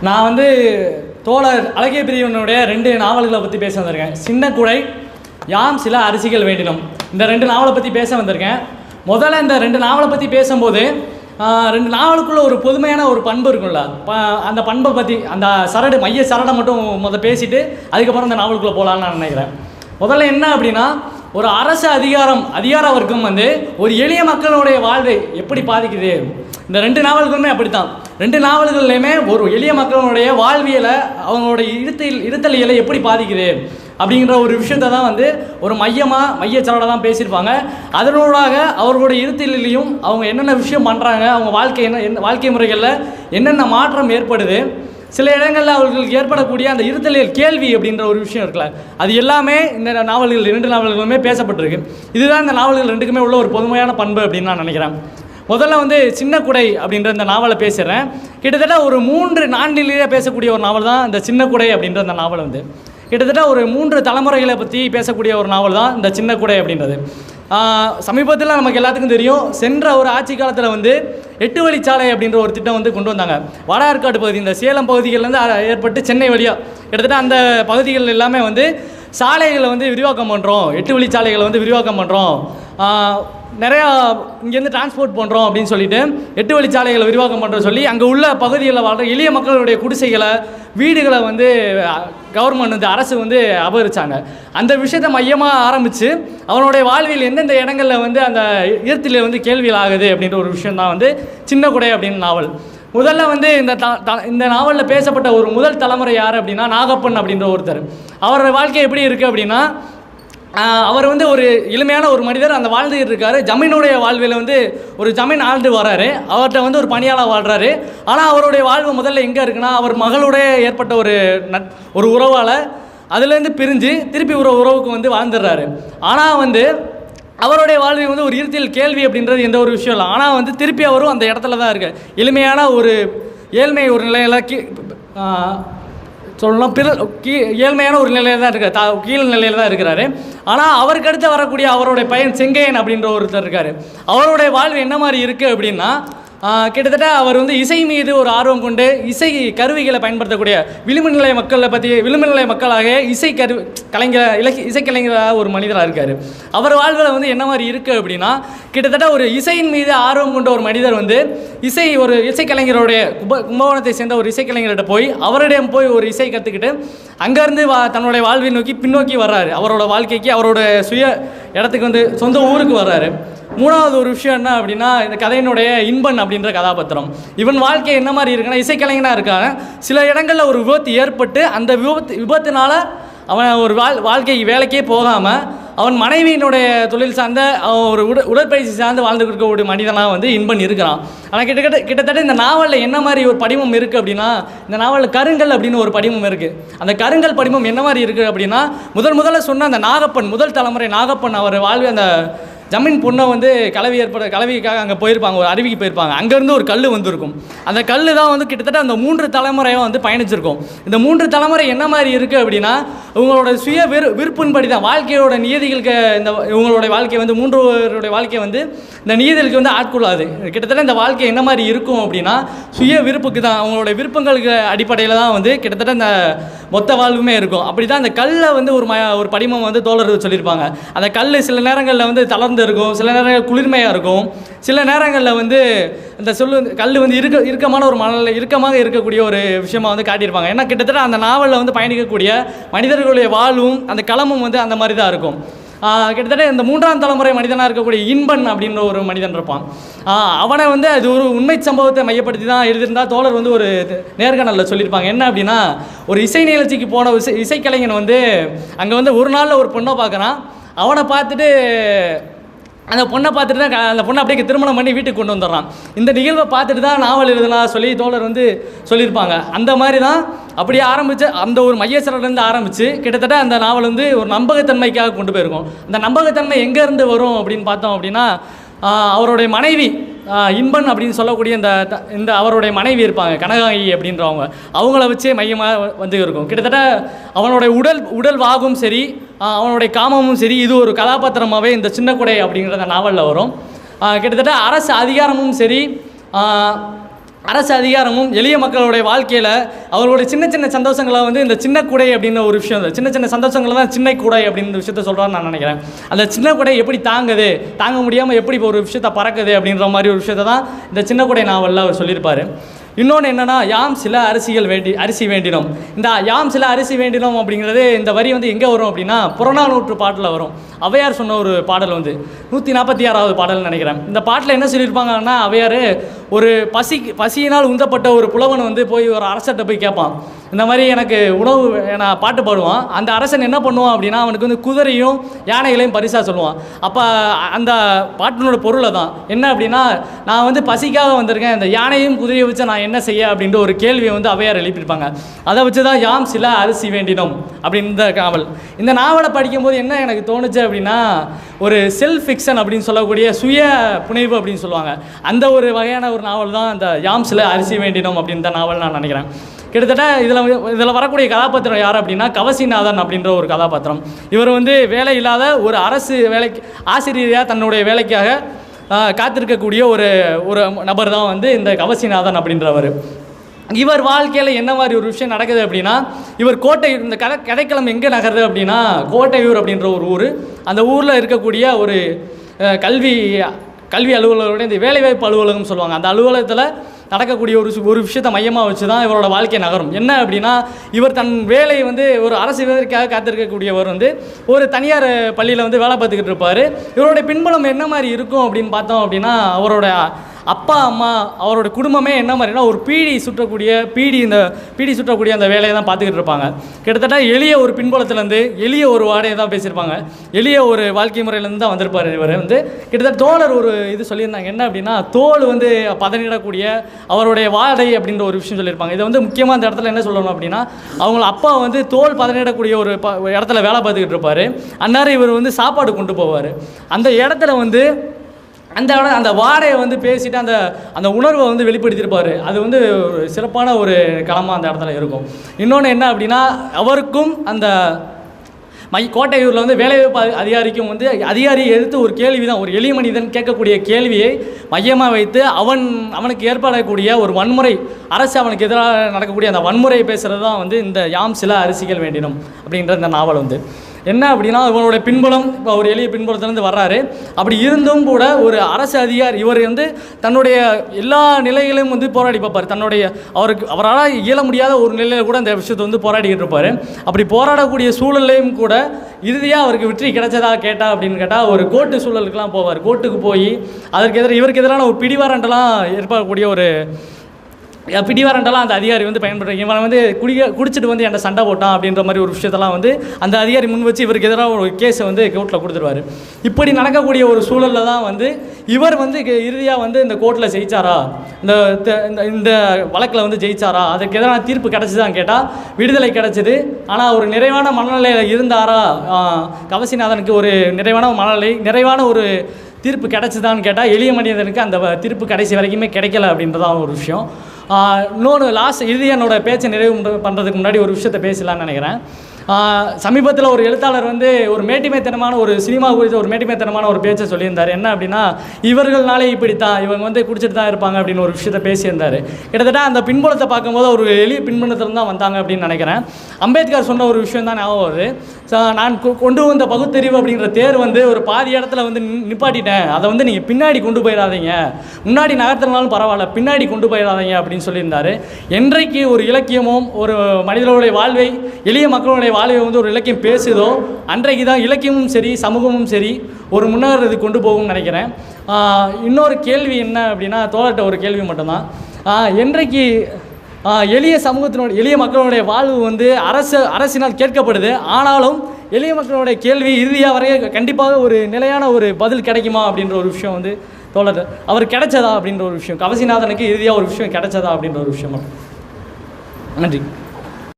நான் வந்து தோழர் அழகிய பிரியவனுடைய 2 நாவல்களை பற்றி பேச வந்திருக்கேன். சின்ன குடை, யாம் சில அரிசிகள் வேண்டினோம். இந்த 2 நாவலை பற்றி பேச வந்திருக்கேன். முதல்ல இந்த 2 நாவலை பற்றி பேசும்போது 2 நாவலுக்குள்ள ஒரு பொதுமையான ஒரு பண்பு இருக்கும்ல, அந்த பண்பை பற்றி அந்த மைய சரடை மட்டும் பேசிட்டு அதுக்கப்புறம் இந்த நாவலுக்குள்ளே போகலான்னு நான் நினைக்கிறேன். முதல்ல என்ன அப்படின்னா, ஒரு அரசு அதிகார வர்க்கம் வந்து ஒரு எளிய மக்களுடைய வாழ்வை எப்படி பாதிக்குது. இந்த 2 நாவல்களுமே அப்படித்தான். 2 நாவல்கள்லையுமே ஒரு எளிய மக்களுடைய வாழ்வியலை, அவங்களுடைய இருத்தலியலை எப்படி பாதிக்குது அப்படிங்கிற ஒரு விஷயத்தை தான் வந்து ஒரு மையச்சரடை தான் பேசியிருப்பாங்க. அதனூடாக அவர்களுடைய இருத்தலிலையும் அவங்க என்னென்ன விஷயம் பண்ணுறாங்க, அவங்க வாழ்க்கை முறைகளில் என்னென்ன மாற்றம் ஏற்படுது, சில இடங்களில் அவர்களுக்கு ஏற்படக்கூடிய அந்த இருத்தலியல் கேள்வி அப்படின்ற ஒரு விஷயம் இருக்குல்ல, அது எல்லாமே இந்த 2 நாவல்களுமே பேசப்பட்டிருக்கு. இதுதான் இந்த நாவல்கள் 2க்குமே உள்ள ஒரு பொதுமையான பண்பு அப்படின்னு நான் நினைக்கிறேன். முதல்ல வந்து சின்ன குடை அப்படின்ற இந்த நாவலை பேசுகிறேன். கிட்டத்தட்ட ஒரு 3 பேசக்கூடிய ஒரு நாவல் தான் இந்த சின்ன குடை அப்படின்ற அந்த நாவல். வந்து கிட்டத்தட்ட ஒரு 3 தலைமுறைகளை பற்றி பேசக்கூடிய ஒரு நாவல் தான் இந்த சின்ன குடை அப்படின்றது. சமீபத்தில் நமக்கு எல்லாத்துக்கும் தெரியும், சென்ற ஒரு ஆட்சி காலத்தில் வந்து 8 வழிச்சாலை அப்படின்ற ஒரு திட்டம் வந்து கொண்டு வந்தாங்க. வட ஆற்காடு பகுதி, இந்த சேலம் பகுதிகளிலேருந்து ஏற்பட்டு சென்னை வழியாக கிட்டத்தட்ட அந்த பகுதிகள் எல்லாமே வந்து சாலைகளை வந்து விரிவாக்கம் பண்ணுறோம், 8 வழிச்சாலைகளை வந்து விரிவாக்கம் பண்ணுறோம், நிறையா இங்கேருந்து டிரான்ஸ்போர்ட் பண்ணுறோம் அப்படின்னு சொல்லிட்டு 8 வழிச்சாலைகளை விரிவாக்கம் பண்ணுறோம் சொல்லி அங்கே உள்ள பகுதிகளில் வாழ்கிற எளிய மக்களுடைய குடிசைகளை, வீடுகளை வந்து கவர்மெண்ட் வந்து அரசு வந்து அபகரித்தாங்க. அந்த விஷயத்தை மையமாக ஆரம்பித்து அவனுடைய வாழ்வில் எந்தெந்த இடங்களில் வந்து அந்த ஈர்த்திலே வந்து கேள்விகள் ஆகுது அப்படின்ற ஒரு விஷயம் தான் வந்து சின்ன குடை அப்படின்னு நாவல். முதல்ல வந்து இந்த நாவலில் பேசப்பட்ட ஒரு முதல் தலைமுறை யார் அப்படின்னா நாகப்பன் அப்படின்ற ஒருத்தர். அவரோட வாழ்க்கை எப்படி இருக்குது அப்படின்னா, அவர் வந்து ஒரு எளிமையான ஒரு மனிதர், அந்த வாழ்ந்துகிட்டு இருக்காரு. ஜமீனுடைய வாழ்வில் வந்து ஒரு ஜமீன் ஆண்டு வராரு, அவர்கிட்ட வந்து ஒரு பணியாளர் வாழ்கிறாரு. ஆனால் அவருடைய வாழ்வு முதல்ல எங்கே இருக்குன்னா, அவர் மகளுடைய ஏற்பட்ட ஒரு உறவால் அதுலேருந்து பிரிஞ்சு திருப்பி உறவுக்கு வந்து வாழ்ந்துடுறாரு. ஆனால் வந்து அவருடைய வாழ்வில் வந்து ஒரு இருத்தியல் கேள்வி அப்படின்றது எந்த ஒரு விஷயம் இல்லை. ஆனால் வந்து திருப்பி அவரும் அந்த இடத்துல தான் இருக்கு. எளிமையான ஒரு ஏழ்மை ஒரு நிலையில் சொல்லணும், ஏழ்மையான ஒரு நிலையில் தான் இருக்கார், கீழ் நிலையில் தான் இருக்கிறாரு. ஆனால் அவருக்கு அடுத்து வரக்கூடிய அவருடைய பையன் செங்கையன் அப்படின்ற ஒருத்தர் இருக்கார். அவருடைய வாழ்வு என்ன மாதிரி இருக்குது அப்படின்னா, கிட்டத்தட்ட அவர் வந்து இசை மீது ஒரு ஆர்வம் கொண்டு இசை கருவிகளை பயன்படுத்தக்கூடிய விளிம்பு நிலை மக்களாக இசைக்கலைஞராக ஒரு மனிதராக இருக்கார். அவர் வாழ்வில் வந்து என்ன மாதிரி இருக்குது அப்படின்னா, கிட்டத்தட்ட ஒரு இசையின் மீது ஆர்வம் கொண்ட ஒரு மனிதர் வந்து ஒரு இசைக்கலைஞருடைய கும்பகோணத்தை சேர்ந்த ஒரு இசைக்கலைஞர்கிட்ட போய் அவரிடம் போய் ஒரு இசை கற்றுக்கிட்டு அங்கேருந்து தன்னுடைய வாழ்வை நோக்கி பின்னோக்கி வர்றாரு. அவரோட வாழ்க்கைக்கு, அவரோட சுய இடத்துக்கு வந்து சொந்த ஊருக்கு வர்றாரு. 3வது ஒரு விஷயம் என்ன அப்படின்னா, இந்த கதையினுடைய இன்பன் அப்படின்ற கதாபாத்திரம். இவன் வாழ்க்கை என்ன மாதிரி இருக்குன்னா, இசைக்கலைஞனாக இருக்காங்க. சில இடங்களில் ஒரு விபத்து ஏற்பட்டு அந்த விபத்தினால அவன் ஒரு வாழ்க்கைக்கு வேலைக்கே போகாமல் அவன் மனைவியினுடைய தொழில் சார்ந்த ஒரு உடற்பயிற்சி சார்ந்து வாழ்ந்து இருக்கக்கூடிய மனிதனாக வந்து இன்பன் இருக்கிறான். ஆனால் கிட்டத்தட்ட இந்த நாவலில் என்ன மாதிரி ஒரு படிமம் இருக்குது அப்படின்னா, இந்த நாவலில் கருங்கல் அப்படின்னு ஒரு படிமம் இருக்குது. அந்த கருங்கல் படிமம் என்ன மாதிரி இருக்குது அப்படின்னா, முதல்ல சொன்ன அந்த நாகப்பன், முதல் தலைமுறை நாகப்பன், அவர் வாழ்வு அந்த ஜமீன் பொண்ணை வந்து கலவிக்காக அங்கே போயிருப்பாங்க, ஒரு அருவிக்கு போயிருப்பாங்க. அங்கேருந்து ஒரு கல் வந்திருக்கும். அந்த கல் தான் வந்து கிட்டத்தட்ட அந்த 3 தலைமுறையும் வந்து பயணிச்சிருக்கும். இந்த 3 தலைமுறை என்ன மாதிரி இருக்குது அப்படின்னா, இவங்களோட சுய விருப்பின்படி தான் வாழ்க்கையோட நியதிகளுக்கு இவங்களுடைய வாழ்க்கை வந்து 3 பேருடைய வாழ்க்கை வந்து இந்த நியதிகளுக்கு வந்து ஆட்கொள்ளாது. கிட்டத்தட்ட இந்த வாழ்க்கை என்ன மாதிரி இருக்கும் அப்படின்னா, சுய விருப்புக்கு தான், அவங்களோட விருப்பங்களுக்கு அடிப்படையில் தான் வந்து கிட்டத்தட்ட இந்த மொத்த வாழ்வுமே இருக்கும். அப்படி தான் அந்த கல்லை வந்து ஒரு படிமம் வந்து தோழர் சொல்லியிருப்பாங்க. அந்த கல் சில நேரங்களில் வந்து தளர்ந்து இருக்கும், சில நேரங்கள் குளிர்மையாக இருக்கும், சில நேரங்களில் வந்து இந்த கல் வந்து இறுக்கமான ஒரு இறுக்கமாக இருக்கக்கூடிய ஒரு விஷயமாக வந்து காட்டியிருப்பாங்க. ஏன்னா கிட்டத்தட்ட அந்த நாவலில் வந்து பயணிக்கக்கூடிய மனிதர்களுடைய வாழ்வும் அந்த களமும் வந்து அந்த மாதிரி தான் இருக்கும். கிட்டத்தட்ட இந்த 3ஆம் தலைமுறை மனிதனாக இருக்கக்கூடிய இன்பன் அப்படின்ற ஒரு மனிதன் இருப்பான். அவனை வந்து அது ஒரு உண்மை சம்பவத்தை மையப்படுத்தி தான் எழுதியிருந்தால் தோழர் வந்து ஒரு நேர்காணலில் சொல்லியிருப்பாங்க. என்ன அப்படின்னா, ஒரு இசை நிகழ்ச்சிக்கு போன இசைக்கலைஞன் வந்து அங்கே வந்து ஒரு நாளில் ஒரு பொண்ணை பார்க்குறான். அவனை பார்த்துட்டு அந்த பொண்ணை பார்த்துட்டு தான் அந்த பொண்ணை அப்படியே திருமணம் பண்ணி வீட்டுக்கு கொண்டு வந்துடுறான். இந்த நிகழ்வை பார்த்துட்டு தான் நாவல் எழுதலாம் சொல்லி தோழர் வந்து சொல்லியிருப்பாங்க. அந்த மாதிரி தான் அப்படியே ஆரம்பித்து அந்த ஒரு மையசரலேருந்து ஆரம்பித்து கிட்டத்தட்ட அந்த நாவல் வந்து ஒரு நம்பகத்தன்மைக்காக கொண்டு போயிருக்கும். அந்த நம்பகத்தன்மை எங்கேருந்து வரும் அப்படின்னு பார்த்தோம் அப்படின்னா, அவருடைய மனைவி இன்பன் அப்படின்னு சொல்லக்கூடிய இந்த அவருடைய மனைவி இருப்பாங்க, கனகாயி அப்படின்றவங்க, அவங்கள வச்சே மையமாக வந்து இருக்கும். கிட்டத்தட்ட அவனுடைய உடல் வாகும் சரி, அவனுடைய காமமும் சரி, இது ஒரு கதாபாத்திரமாகவே இந்த சின்ன குடை அப்படிங்கிற அந்த நாவலில் வரும். கிட்டத்தட்ட அரசு அதிகாரமும் சரி, அரசு அதிகாரமும் எளிய மக்களுடைய வாழ்க்கையில் அவர்களுடைய சின்ன சின்ன சந்தோஷங்களை வந்து இந்த சின்ன கூடை அப்படின்ற ஒரு விஷயம், சின்ன சின்ன சந்தோஷங்களை தான் சின்ன கூடை அப்படின்ற விஷயத்த சொல்கிறான்னு நான் நினைக்கிறேன். அந்த சின்ன கூடை எப்படி தாங்குது, தாங்க முடியாமல் எப்படி ஒரு விஷயத்தை பறக்குது அப்படின்ற மாதிரி ஒரு விஷயத்தை தான் இந்த சின்ன கூடை நாவலில் அவர் சொல்லியிருப்பார். இன்னொன்று என்னென்னா, யாம் சில அரிசி வேண்டினோம். இந்த யாம் சில அரிசி வேண்டினோம் அப்படிங்கிறது இந்த வரி வந்து எங்கே வரும் அப்படின்னா புறநானூற்று பாட்டில் வரும். ஔவையார் சொன்ன ஒரு பாடல் வந்து 146வது பாடல்னு நினைக்கிறேன். இந்த பாட்டில் என்ன சொல்லியிருப்பாங்கன்னா, ஔவையார் ஒரு பசியினால் உந்தப்பட்ட ஒரு புலவன் வந்து போய் ஒரு அரசர்கிட்ட போய் கேட்பான், இந்த மாதிரி எனக்கு உணவு நான் பாட்டு பாடுவான். அந்த அரசன் என்ன பண்ணுவான் அப்படின்னா அவனுக்கு வந்து குதிரையும் யானைகளையும் பரிசாக சொல்லுவான். அப்போ அந்த பாட்டினோட பொருளை தான் என்ன அப்படின்னா, நான் வந்து பசிக்காக வந்திருக்கேன், இந்த யானையும் குதிரையை வச்சு நான் என்ன செய்ய அப்படின்ற ஒரு கேள்வியை வந்து ஔவையார் எழுப்பியிருப்பாங்க. அதை வச்சு தான் யாம் சில அரிசி வேண்டினோம் அப்படின்ற நாவல். இந்த நாவலை படிக்கும்போது என்ன எனக்கு தோணுச்சு அப்படின்னா, ஒரு செல்ஃப் ஃபிக்ஷன் அப்படின்னு சொல்லக்கூடிய சுய புனைவு அப்படின்னு சொல்லுவாங்க, அந்த ஒரு வகையான ஒரு நாவல் தான் இந்த யாம் சில அரிசி வேண்டினோம் அப்படின்ற நாவல் நான் நினைக்கிறேன். கிட்டத்தட்ட இதில் வரக்கூடிய கதாபாத்திரம் யார் அப்படின்னா கவசிநாதன் அப்படின்ற ஒரு கதாபாத்திரம். இவர் வந்து வேலை இல்லாத ஒரு அரசு வேலைக்கு ஆசிரியராக தன்னுடைய வேலைக்காக காத்திருக்கக்கூடிய ஒரு நபர் தான் வந்து இந்த கவசிநாதன் அப்படின்றவர். இவர் வாழ்க்கையில் என்ன மாதிரி ஒரு விஷயம் நடக்குது அப்படின்னா, இவர் இந்த கதைக்களம் எங்கே நகருது அப்படின்னா கோட்டையூர் அப்படின்ற ஒரு ஊர். அந்த ஊரில் இருக்கக்கூடிய ஒரு கல்வி அலுவலர்களுடைய இந்த வேலைவாய்ப்பு அலுவலகம் சொல்லுவாங்க. அந்த அலுவலகத்தில் நடக்கக்கூடிய ஒரு விஷயத்தை மையமாக வச்சு தான் இவரோட வாழ்க்கை நகரும். என்ன அப்படின்னா, இவர் தன் வேலையை வந்து ஒரு அரசு வேலைக்காக காத்திருக்கக்கூடியவர் வந்து ஒரு தனியார் பள்ளியில் வந்து வேலை பார்த்துக்கிட்டு இருப்பார். இவருடைய பின்புலம் என்ன மாதிரி இருக்கும் அப்படின்னு பார்த்தோம் அப்படின்னா, அவரோட அப்பா அம்மா அவரோட குடும்பமே என்ன மாதிரினா ஒரு பீடி சுற்றக்கூடிய அந்த வேலையை தான் பார்த்துக்கிட்டு இருப்பாங்க. கிட்டத்தட்ட எளிய ஒரு பின்புலத்துலேருந்து எளிய ஒரு வாடையை தான் பேசியிருப்பாங்க, எளிய ஒரு வாழ்க்கை முறையிலேருந்து தான் வந்திருப்பார். இவர் வந்து கிட்டத்தட்ட தோழர் ஒரு இது சொல்லியிருந்தாங்க, என்ன அப்படின்னா தோல் வந்து பதனிடக்கூடிய அவருடைய வாடை அப்படின்ற ஒரு விஷயம் சொல்லியிருப்பாங்க. இதை வந்து முக்கியமாக அந்த இடத்துல என்ன சொல்லணும் அப்படின்னா, அவங்கள அப்பா வந்து தோல் பதனிடக்கூடிய ஒரு இடத்துல வேலை பார்த்துக்கிட்டு இருப்பார். அந்நேரம் இவர் வந்து சாப்பாடு கொண்டு போவார். அந்த இடத்துல வந்து அந்த வாடையை வந்து பேசிட்டு அந்த உணர்வை வந்து வெளிப்படுத்தியிருப்பார். அது வந்து ஒரு சிறப்பான ஒரு களமாக அந்த இடத்துல இருக்கும். இன்னொன்று என்ன அப்படின்னா, அவருக்கும் அந்த கோட்டையூரில் வந்து வேலைவாய்ப்பு அதிகாரிக்கும் வந்து அதிகாரியை எடுத்து ஒரு கேள்வி தான், ஒரு எளிய மனிதன் கேட்கக்கூடிய கேள்வியை மையமாக வைத்து அவனுக்கு ஏற்படக்கூடிய ஒரு வன்முறை, அரசு அவனுக்கு எதிராக நடக்கக்கூடிய அந்த வன்முறையை பேசுகிறது தான் வந்து இந்த யாம் சில அரிசிகள் வேண்டினோம் அப்படின்ற இந்த நாவல் வந்து என்ன அப்படின்னா, இவனுடைய பின்புலம் இப்போ ஒரு எளிய பின்புலத்திலேருந்து வர்றாரு. அப்படி இருந்தும் கூட ஒரு அரசு அதிகாரி இவர் வந்து தன்னுடைய எல்லா நிலைகளையும் வந்து போராடி பார்ப்பார். அவரால் இயல முடியாத ஒரு நிலையில் கூட இந்த விஷயத்தை வந்து போராடிக்கிட்டு இருப்பார். அப்படி போராடக்கூடிய சூழலையும் கூட இறுதியாக அவருக்கு வெற்றி கிடைச்சதா அப்படின்னு கேட்டால் ஒரு கோர்ட்டு சூழலுக்கெல்லாம் போவார். கோர்ட்டுக்கு போய் இவருக்கு எதிரான ஒரு பிடிவாரண்டெல்லாம் ஏற்படக்கூடிய ஒரு பிடிவாரண்டெல்லாம் அந்த அதிகாரி வந்து பயன்படுறாங்க. இவன் வந்து குடிச்சிட்டு வந்து என்கிட்ட சண்டை போட்டான் அப்படின்ற மாதிரி ஒரு விஷயத்தெல்லாம் வந்து அந்த அதிகாரி முன் வச்சு இவருக்கு எதிராக ஒரு கேஸை வந்து கோர்ட்டில் கொடுத்துருவார். இப்படி நடக்கக்கூடிய ஒரு சூழலில் தான் வந்து இவர் வந்து இறுதியாக வந்து இந்த கோர்ட்டில் ஜெயிச்சாரா, இந்த வழக்கில் வந்து ஜெயிச்சாரா, அதுக்கு எதிரான தீர்ப்பு கிடச்சிதான் கேட்டால் விடுதலை கிடச்சிது. ஆனால் ஒரு நிறைவான மனநிலையில் இருந்தாரா கவசிநாதனுக்கு, ஒரு நிறைவான ஒரு தீர்ப்பு கிடச்சிதான்னு கேட்டால் எளிய மனிதனுக்கு அந்த தீர்ப்பு கடைசி வரைக்குமே கிடைக்கல அப்படின்றதான் ஒரு விஷயம். இன்னொன்று இறுதியாக என்னோடய பேச்சை நிறைவு பண்ணுறதுக்கு முன்னாடி ஒரு விஷயத்தை பேசலான்னு நினைக்கிறேன். சமீபத்தில் ஒரு எழுத்தாளர் வந்து ஒரு மேட்டிமைத்தனமான ஒரு சினிமா குறித்த ஒரு மேட்டிமைத்தனமான ஒரு பேச்சை சொல்லியிருந்தார். என்ன அப்படின்னா, இவர்கள்னாலே இப்படித்தான், இவங்க வந்து குடிச்சிட்டு தான் இருப்பாங்க அப்படின்னு ஒரு விஷயத்தை பேசியிருந்தார். கிட்டத்தட்ட அந்த பின்புலத்தை பார்க்கும்போது ஒரு எளிய பின்புலத்தில் தான் வந்தாங்க அப்படின்னு நினைக்கிறேன். அம்பேத்கர் சொன்ன ஒரு விஷயம் தான் ஞாபகம் வருது. நான் கொண்டு வந்த பகுத்தறிவு அப்படிங்கிற தேர் வந்து ஒரு பாதி இடத்துல வந்து நிப்பாட்டிட்டேன், அதை வந்து நீங்கள் பின்னாடி கொண்டு போயிடாதீங்க, முன்னாடி நகர்த்தினாலும் பரவாயில்ல, பின்னாடி கொண்டு போயிடாதீங்க அப்படின்னு சொல்லியிருந்தார். என்றைக்கு ஒரு இலக்கியமும் ஒரு மனிதர்களுடைய வாழ்வை, எளிய மக்களுடைய வாழ்வை வந்து ஒரு இலக்கியம் பேசுதோ அன்றைக்கு தான் இலக்கியமும் சரி சமூகமும் சரி ஒரு முன்னேறது கொண்டு போகும்னு நினைக்கிறேன். இன்னொரு கேள்வி என்ன அப்படின்னா, தோழர்கிட்ட ஒரு கேள்வி மட்டும்தான், என்றைக்கு எளிய மக்களுடைய வாழ்வு வந்து அரசினால் கேட்கப்படுது, ஆனாலும் எளிய மக்களுடைய கேள்வி இறுதியாக வரைய கண்டிப்பாக ஒரு நிலையான ஒரு பதில் கிடைக்குமா அப்படின்ற ஒரு விஷயம் வந்து தோழர் அவர் கிடைச்சதா அப்படின்ற ஒரு விஷயம், கவசிநாதனுக்கு இறுதியாக ஒரு விஷயம் கிடைச்சதா அப்படின்ற ஒரு விஷயம் மட்டும். நன்றி.